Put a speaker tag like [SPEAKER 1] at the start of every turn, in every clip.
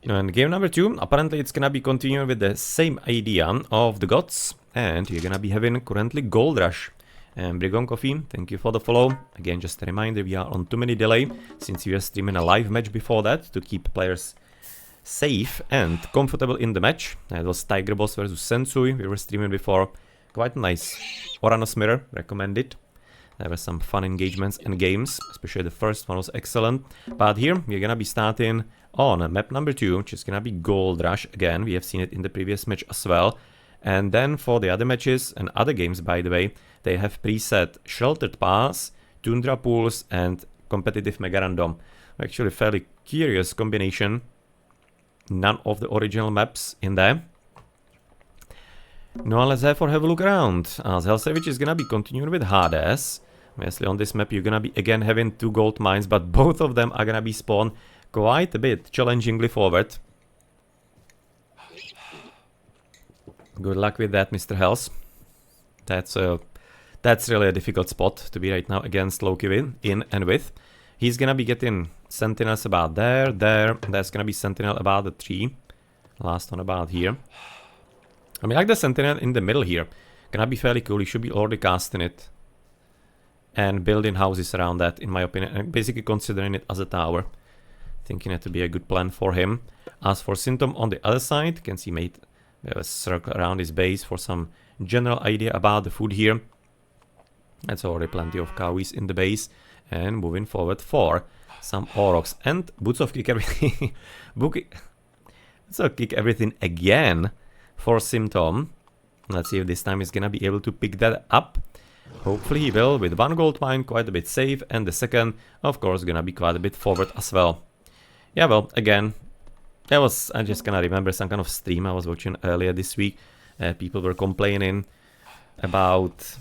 [SPEAKER 1] And game number 2, apparently it's gonna be continuing with the same idea of the gods, and you're gonna be having currently Gold Rush. And Brigon Coffee, thank you for the follow. Again, just a reminder, we are on 2-minute delay, since we are streaming a live match before that, to keep players safe and comfortable in the match. That was Tiger Boss versus Sensui, we were streaming before. Quite nice. Oranos Mirror, recommend it. There were some fun engagements and games, especially the first one was excellent. But here, we're gonna be starting on map number 2, which is gonna be Gold Rush again. We have seen it in the previous match as well. And then for the other matches and other games, by the way, they have preset Sheltered Pass, Tundra Pools, and Competitive Mega Random. Actually, fairly curious combination. None of the original maps in there. No, let's therefore have a look around. As Hellsavage is gonna be continuing with Hades. Obviously, on this map, you're gonna be again having 2 gold mines, but both of them are gonna be spawned quite a bit challengingly forward. Good luck with that, Mr. Hells. That's really a difficult spot to be right now against Loki in and with. He's gonna be getting sentinels about there. There's gonna be sentinel about the tree. Last one about here. I mean, like the sentinel in the middle here. Gonna be fairly cool. You should be already casting it. And building houses around that, in my opinion. And basically considering it as a tower. Thinking it to be a good plan for him. As for Symptom on the other side, you can see mate. We have a circle around his base for some general idea about the food here. That's already plenty of cowies in the base. And moving forward for some Aurochs. And Bootsov kick everything. Bootsov kick everything again for Symptom. Let's see if this time he's gonna be able to pick that up. Hopefully he will, with 1 gold mine, quite a bit safe. And the second, of course, gonna be quite a bit forward as well. Yeah, well, again, I just kinda remember some kind of stream I was watching earlier this week. People were complaining about,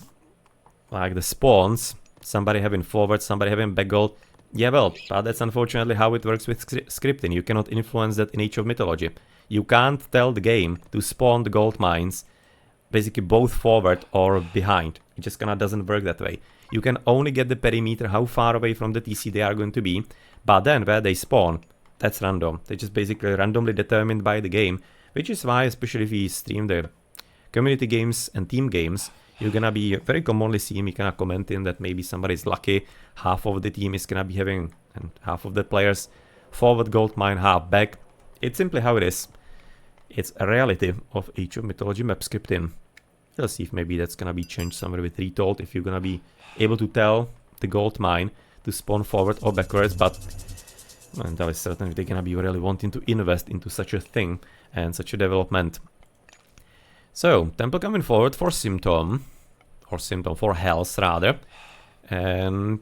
[SPEAKER 1] like, the spawns. Somebody having forward, somebody having back gold. Yeah, well, but that's unfortunately how it works with scripting. You cannot influence that in Age of Mythology. You can't tell the game to spawn the gold mines basically both forward or behind. It just kinda doesn't work that way. You can only get the perimeter, how far away from the TC they are going to be, but then where they spawn, that's random. They're just basically randomly determined by the game, which is why, especially if we stream the community games and team games, you're gonna be very commonly seeing me kinda commenting that maybe somebody's lucky, half of the team is gonna be having, and half of the players forward gold mine, half back. It's simply how it is. It's a reality of Age of Mythology map scripting. Let's see if maybe that's gonna be changed somewhere with Retold, if you're gonna be able to tell the gold mine to spawn forward or backwards, but that is certain if they're gonna be really wanting to invest into such a thing and such a development. So, Temple coming forward for Symptom, or Symptom for Health rather, and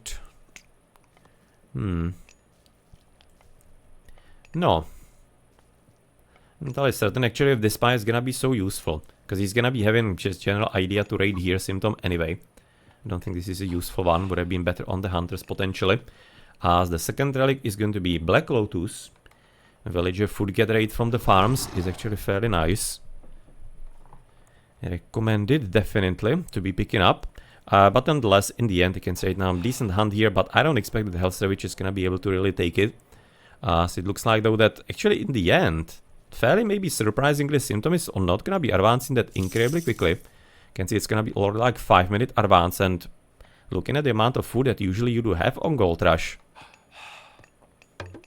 [SPEAKER 1] no. That is certain actually if this spy is gonna be so useful, because he's gonna be having just general idea to raid here Symptom anyway. I don't think this is a useful one, would have been better on the Hunters potentially. As the second relic is going to be Black Lotus. Villager food get raid from the farms is actually fairly nice. Recommended definitely to be picking up. But nonetheless, in the end, you can say now decent hunt here, but I don't expect that the Hellsavage is gonna be able to really take it. So it looks like though that actually in the end, fairly maybe surprisingly, Symptom is not gonna be advancing that incredibly quickly. You can see it's gonna be already like 5-minute advance, and looking at the amount of food that usually you do have on Gold Rush,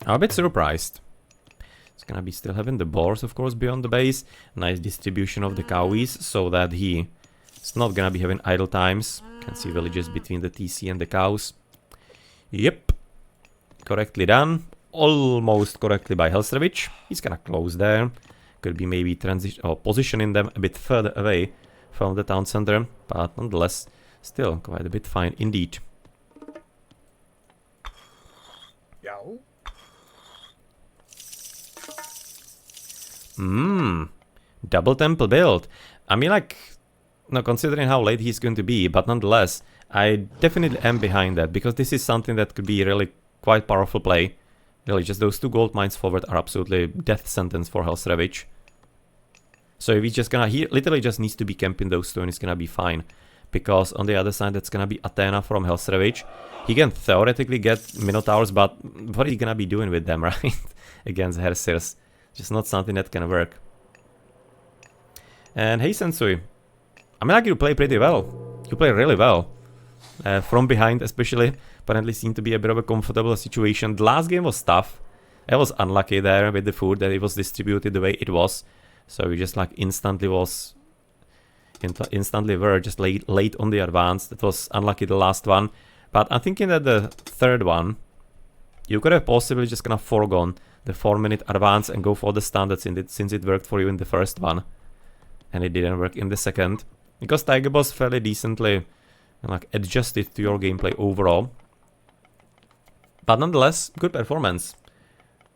[SPEAKER 1] I'm a bit surprised. It's gonna be still having the boars, of course, beyond the base. Nice distribution of the cowies, so that he is not gonna be having idle times. Can see villages between the TC and the cows. Yep. Correctly done. Almost correctly by Hellsavage. He's gonna close there. Could be maybe transition or positioning them a bit further away from the town center, but nonetheless, still quite a bit fine indeed. Double temple build. I mean, like, no, considering how late he's going to be, but nonetheless, I definitely am behind that, because this is something that could be really quite powerful play. Really, just those 2 gold mines forward are absolutely death sentence for Hellsavage. So if he's just gonna, he literally just needs to be camping those 2 and he's gonna be fine. Because on the other side, that's gonna be Athena from Hellsavage. He can theoretically get Minotaurs, but what is he gonna be doing with them, right? Against Hersirs. Just not something that can work. And hey Sensui, I mean, like, you play pretty well. You play really well. From behind especially. Apparently seemed to be a bit of a comfortable situation. The last game was tough. I was unlucky there with the food that it was distributed the way it was. So we just like instantly were just late on the advance. That was unlucky, the last one. But I'm thinking that the third one, you could have possibly just kind of foregone the 4-minute advance and go for the standard since it worked for you in the first one. And it didn't work in the second. Because Tiger Boss fairly decently like adjusted to your gameplay overall. But nonetheless, good performance.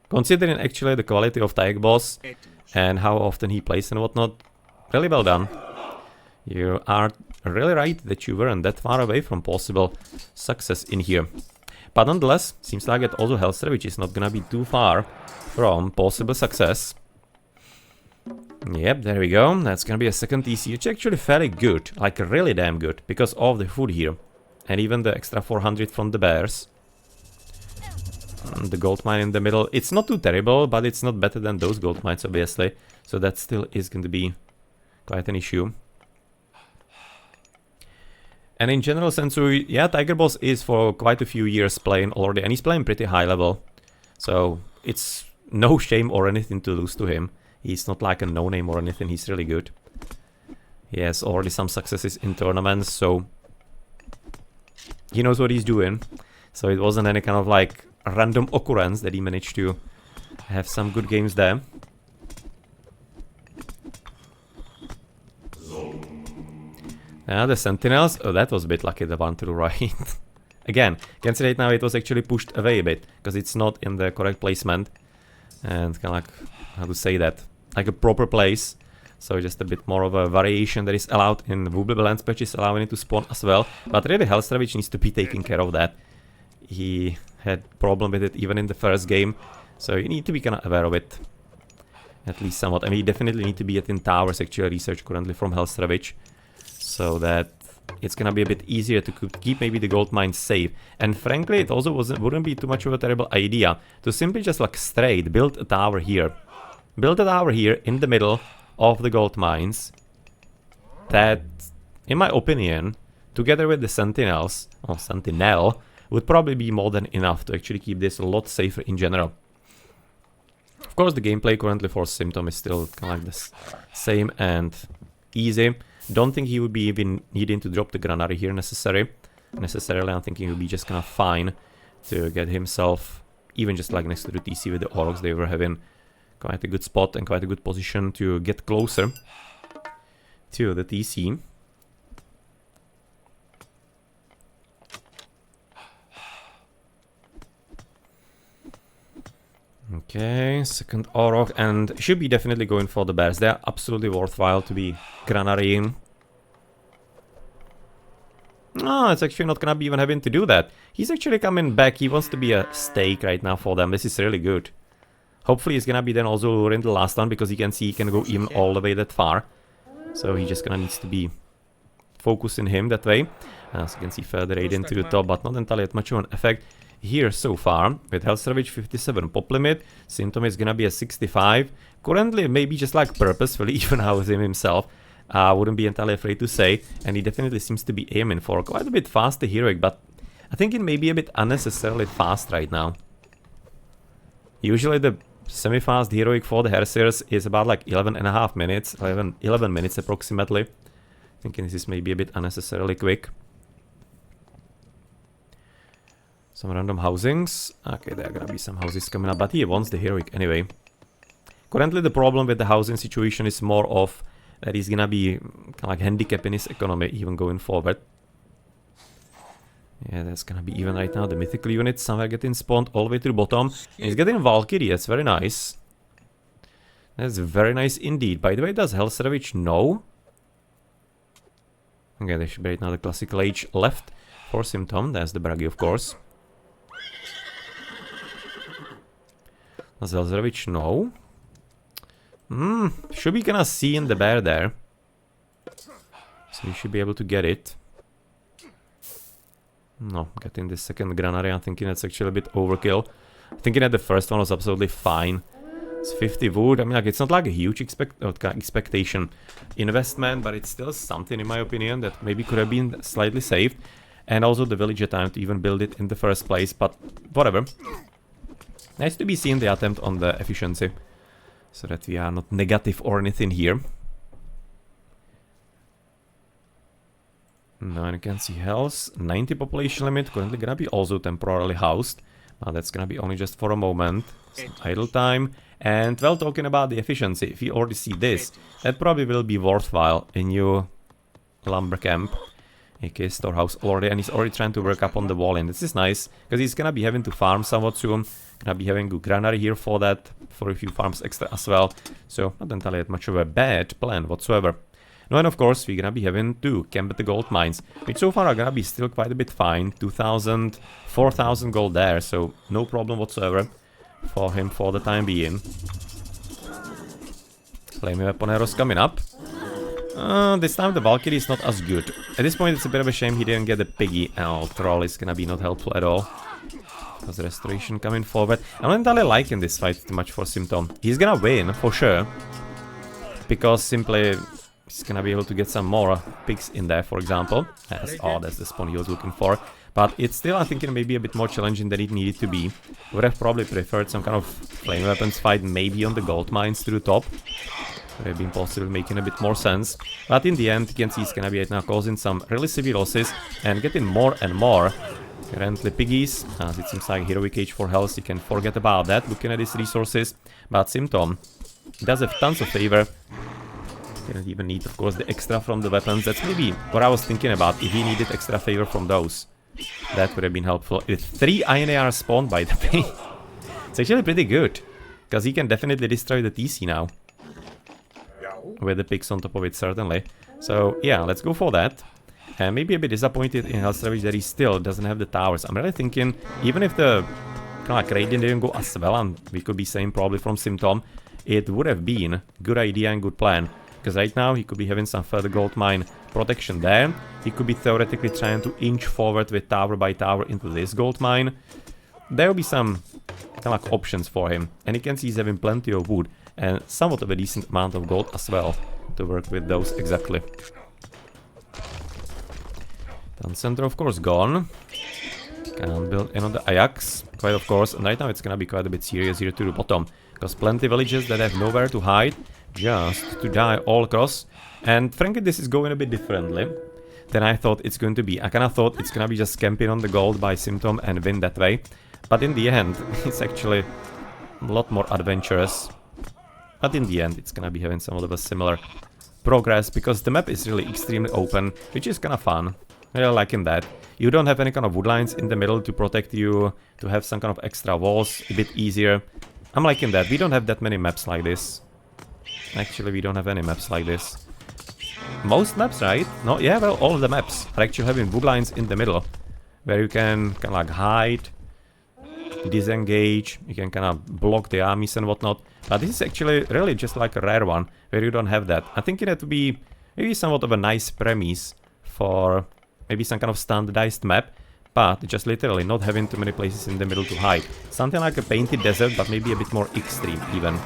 [SPEAKER 1] Considering actually the quality of Tiger Boss and how often he plays and whatnot, really well done. You are really right that you weren't that far away from possible success in here. But nonetheless, seems like that also Hellster, which is not gonna be too far from possible success. Yep, there we go. That's gonna be a second TC, which is actually fairly good, like really damn good, because of the food here. And even the extra 400 from the bears. The gold mine in the middle, it's not too terrible, but it's not better than those gold mines, obviously. So that still is going to be quite an issue. And in general sense, yeah, Tiger Boss is for quite a few years playing already, and he's playing pretty high level. So it's no shame or anything to lose to him. He's not like a no-name or anything, he's really good. He has already some successes in tournaments, so he knows what he's doing. So it wasn't any kind of like random occurrence that he managed to have some good games there. The Sentinels, oh, that was a bit lucky, the one to the right. Again, can see right now it was actually pushed away a bit, because it's not in the correct placement. And kind of like, how to say that, like a proper place. So just a bit more of a variation that is allowed in Voobly balance patches, allowing it to spawn as well. But really Hellstravich needs to be taking care of that. He had problem with it even in the first game, so you need to be kind of aware of it. At least somewhat. I mean, you definitely need to be in towers, actually research currently from Hellstravich, so that it's gonna be a bit easier to keep maybe the gold mines safe. And frankly, it also wouldn't be too much of a terrible idea to simply just like straight build a tower here. Build a tower here in the middle of the gold mines. That, in my opinion, together with the Sentinels, or Sentinel, would probably be more than enough to actually keep this a lot safer in general. Of course, the gameplay currently for Symptom is still kind of like the same and easy. Don't think he would be even needing to drop the Granary here necessarily. I'm thinking he would be just kind of fine to get himself even just like next to the TC with the Orcs. They were having quite a good spot and quite a good position to get closer to the TC. Okay, second Orok, and should be definitely going for the bears. They're absolutely worthwhile to be granarying. No, it's actually not gonna be even having to do that. He's actually coming back. He wants to be a stake right now for them. This is really good. Hopefully he's gonna be then also luring the last one, because you can see he can go even all the way that far. So he just gonna needs to be focusing him that way. As you can see further raid into the top, but not entirely that much of an effect here so far. With Hellstravich 57 pop limit, Symptom is gonna be a 65. Currently maybe just like purposefully even housing himself. Wouldn't be entirely afraid to say, and he definitely seems to be aiming for quite a bit faster heroic, but I think it may be a bit unnecessarily fast right now. Usually the semi-fast heroic for the Hersiers is about like 11.5 minutes, 11 minutes approximately. Thinking this is maybe a bit unnecessarily quick. Some random housings. Okay, there are gonna be some houses coming up, but he wants the heroic anyway. Currently the problem with the housing situation is more of that he's gonna be kind of like handicapping his economy even going forward. Yeah, that's gonna be even right now. The mythical units somewhere getting spawned all the way to the bottom. And he's getting Valkyrie, that's very nice. That's very nice indeed. By the way, does Hellstravich know? Okay, there should be right now the classical age left for Symptom. That's the Bragi, of course. Does Hellstravich know? Should be gonna see in the bear there. So you should be able to get it. No, getting the second Granary, I'm thinking that's actually a bit overkill. Thinking that the first one was absolutely fine. It's 50 wood. I mean, like, it's not like a huge expectation investment, but it's still something, in my opinion, that maybe could have been slightly saved. And also the villager time to even build it in the first place, but whatever. Nice to be seen the attempt on the efficiency, so that we are not negative or anything here. Now you can see health, 90 population limit, currently gonna be also temporarily housed. Now that's gonna be only just for a moment. Some idle time. And well, talking about the efficiency, if you already see this, that probably will be worthwhile in new lumber camp. Okay, storehouse already, and he's already trying to work up on the wall, and this is nice, because he's gonna be having to farm somewhat soon. Gonna be having good granary here for that, for a few farms extra as well. So, not entirely much of a bad plan whatsoever. No, and of course, we're gonna be having to camp at the gold mines, which so far are gonna be still quite a bit fine. 2,000, 4,000 gold there, so no problem whatsoever for him for the time being. Flaming weapon arrows coming up. This time the Valkyrie is not as good. At this point it's a bit of a shame he didn't get the piggy. Oh, troll is gonna be not helpful at all. Because restoration coming forward. I'm not entirely liking this fight too much for Symptom. He's gonna win, for sure. Because simply he's gonna be able to get some more pigs in there, for example. That's the spawn he was looking for. But it's still, I think, maybe a bit more challenging than it needed to be. Would have probably preferred some kind of flame weapons fight, maybe on the gold mines to the top. Would have been possible, making a bit more sense. But in the end, you can see he's gonna be right now causing some really severe losses and getting more and more. Currently piggies, as it seems like heroic age for health, you can forget about that, looking at his resources. But Symptom does have tons of favor. Didn't even need, of course, the extra from the weapons. That's maybe what I was thinking about, if he needed extra favor from those. That would have been helpful. With 3 Iron AR spawned, by the way. It's actually pretty good, because he can definitely destroy the TC now. With the pigs on top of it, certainly. So, yeah, let's go for that. And maybe a bit disappointed in Hellstravage that he still doesn't have the towers. I'm really thinking, even if the kind of Radiant didn't go as well, and we could be saying probably from Symptom, it would have been a good idea and good plan. Because right now he could be having some further gold mine protection there. He could be theoretically trying to inch forward with tower by tower into this gold mine. There will be some kind of like options for him. And you can see he's having plenty of wood and somewhat of a decent amount of gold as well to work with those exactly. Town center, of course, gone. Can build in on the Ajax, quite of course. And right now it's gonna be quite a bit serious here to the bottom. Because plenty of villages that have nowhere to hide. Just to die all across. And frankly, this is going a bit differently than I thought it's going to be. I kinda thought it's gonna be just camping on the gold by Symptom and win that way. But in the end, it's actually a lot more adventurous. But in the end, it's gonna be having somewhat of a similar progress, because the map is really extremely open, which is kinda fun. I really liking that. You don't have any kind of wood lines in the middle to protect you, to have some kind of extra walls, a bit easier. I'm liking that. We don't have that many maps like this. Actually, we don't have any maps like this. Most maps, right? No, yeah, well, all of the maps are actually having wood lines in the middle, where you can kind of like hide, disengage, you can kind of block the armies and whatnot. But this is actually really just like a rare one, where you don't have that. I think it had to be maybe somewhat of a nice premise for maybe some kind of standardized map, but just literally not having too many places in the middle to hide. Something like a painted desert, but maybe a bit more extreme even.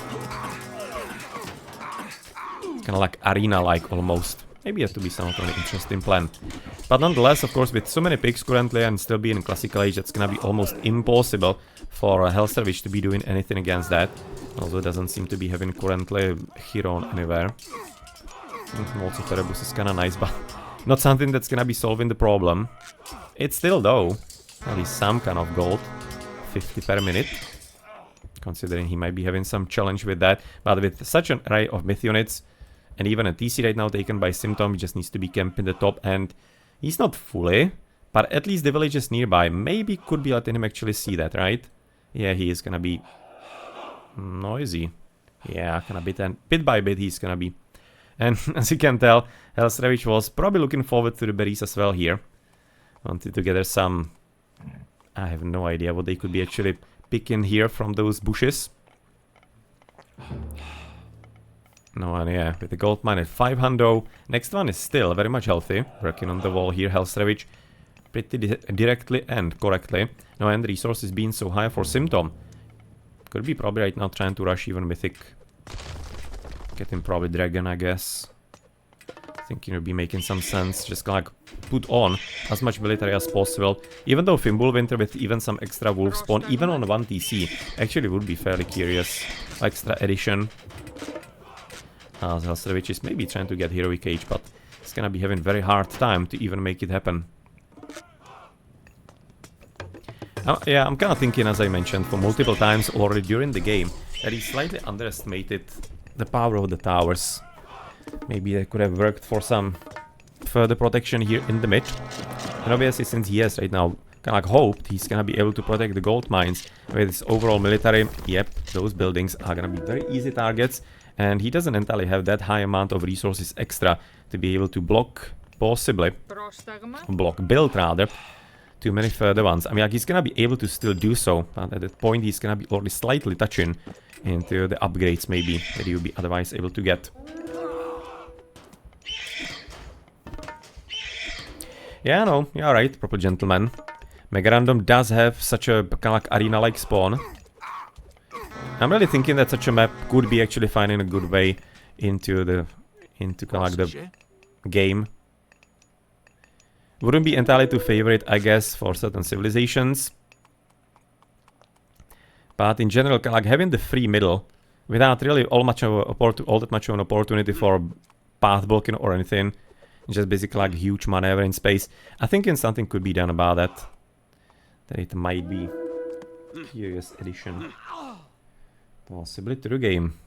[SPEAKER 1] Kind of like arena-like almost. Maybe it has to be somewhat of an interesting plan. But nonetheless, of course, with so many pigs currently and still being in classical age, it's gonna be almost impossible for Hellstravage to be doing anything against that. Although it doesn't seem to be having currently hero anywhere. Also Ferebus is kinda nice, but not something that's gonna be solving the problem. It's still, though, at least some kind of gold. 50 per minute. Considering he might be having some challenge with that. But with such an array of myth units, and even a TC right now taken by Symptom, he just needs to be camping the top, and he's not fully, but at least the villages nearby maybe could be letting him actually see that, right? Yeah, he is gonna be noisy. Yeah, kind of bit by bit he's gonna be. And as you can tell, Hellstravage was probably looking forward to the berries as well here. Wanted to gather some... I have no idea what they could be actually picking here from those bushes. No one, yeah, with the gold mine at 500. Next one is still very much healthy. Working on the wall here, Hellstravage. Pretty directly and correctly. No, and resources being so high for Symptom. Could be probably right now trying to rush even Mythic. Getting probably Dragon, I guess. Thinking it would be making some sense. Just like put on as much military as possible. Even though Fimbulwinter with even some extra wolf spawn, even on 1 TC, actually would be fairly curious. Extra addition. Hellstravich is maybe trying to get Heroic Age, but it's gonna be having very hard time to even make it happen. Yeah, I'm kind of thinking, as I mentioned, for multiple times already during the game, that he slightly underestimated the power of the towers. Maybe they could have worked for some further protection here in the mid. And obviously, since he has right now kind of like hoped he's gonna be able to protect the gold mines with his overall military, yep, those buildings are gonna be very easy targets. And he doesn't entirely have that high amount of resources extra to be able to block, possibly, build rather, too many further ones. I mean, like, he's gonna be able to still do so, but at that point he's gonna be already slightly touching into the upgrades maybe that he would be otherwise able to get. Yeah, no, you're right, proper gentleman. Mega Random does have such a kind of like arena-like spawn. I'm really thinking that such a map could be actually finding a good way into kind of like the game. Wouldn't be entirely too favorite, I guess, for certain civilizations. But in general, kind of like having the free middle without really all that much of an opportunity for path blocking or anything, just basically like huge maneuver in space. I think something could be done about that. That it might be a curious addition. Possibly to the game.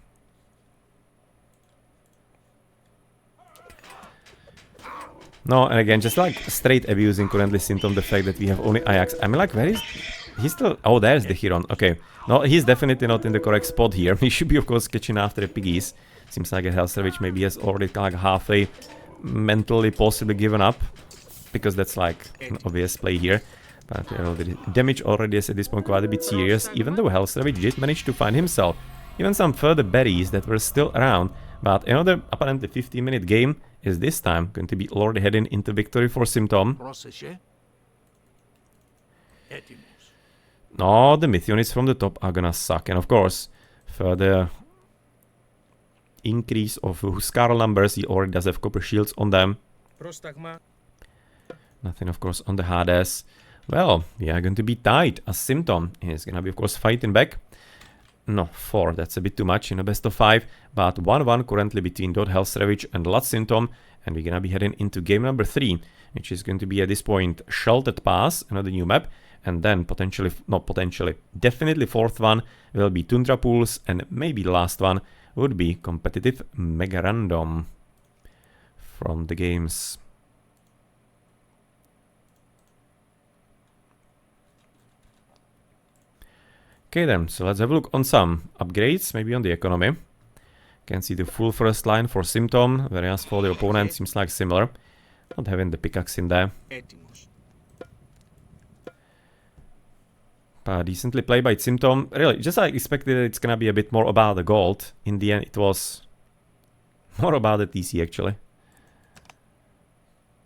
[SPEAKER 1] No, and again, just like straight abusing currently Symptom the fact that we have only Ajax. I mean, like, where is... He's still... Oh, there's the Huron. Okay. No, he's definitely not in the correct spot here. He should be, of course, catching after the piggies. Seems like a Hellstravich maybe has already kind of like halfway mentally possibly given up. Because that's like an obvious play here. But the damage already is at this point quite a bit serious. Even though Hellstravich did manage to find himself even some further berries that were still around. But another apparently 15-minute game is this time going to be already heading into victory for Symptom. No, the myth units from the top are gonna suck. And of course, further increase of Huskarl numbers. He already does have copper shields on them. Nothing, of course, on the Hades. Well, we are going to be tied as Symptom is gonna be, of course, fighting back. No, 4, that's a bit too much in a best of 5. But 1-1 currently between Dot Hellstravich and Lat Symptom. And we're gonna be heading into game number 3, which is going to be at this point Sheltered Pass, another new map. And then potentially, not potentially, definitely 4th one will be Tundra Pools. And maybe the last one would be competitive Mega Random from the games. Okay then, so let's have a look on some upgrades, maybe on the economy. Can see the full first line for Symptom, whereas for the opponent seems like similar. Not having the pickaxe in there. But decently played by Symptom. Really, just like expected, it's gonna be a bit more about the gold. In the end, it was more about the TC actually.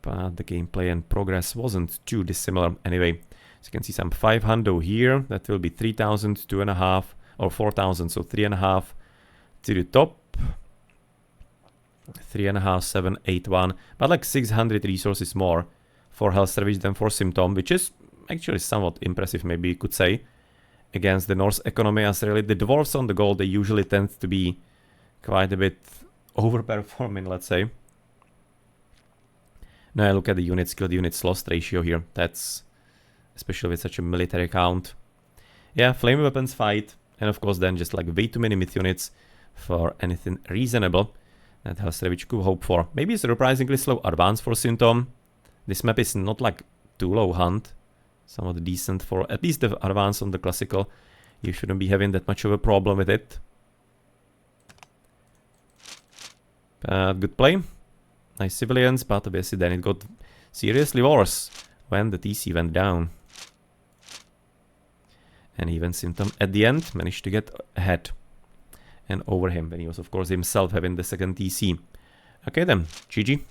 [SPEAKER 1] But the gameplay and progress wasn't too dissimilar anyway. So you can see some 500 here. That will be 3,000, 2.5, or 4,000, so 3.5 to the top. 3.5, 7, 8, 1. But like 600 resources more for Hellstravich than for Symptom, which is actually somewhat impressive, maybe you could say, against the Norse economy, as really the dwarves on the gold, they usually tend to be quite a bit overperforming, let's say. Now I look at the unit skill, the units lost ratio here. That's... especially with such a military count. Yeah, flame weapons fight. And of course then just like way too many myth units for anything reasonable that Hellstravich could hope for. Maybe it's surprisingly slow advance for Symptom. This map is not like too low hunt. Somewhat decent for at least the advance on the classical. You shouldn't be having that much of a problem with it. But good play. Nice civilians, but obviously then it got seriously worse when the TC went down. And even Symptom at the end managed to get ahead and over him when he was of course himself having the second TC. Okay then, GG.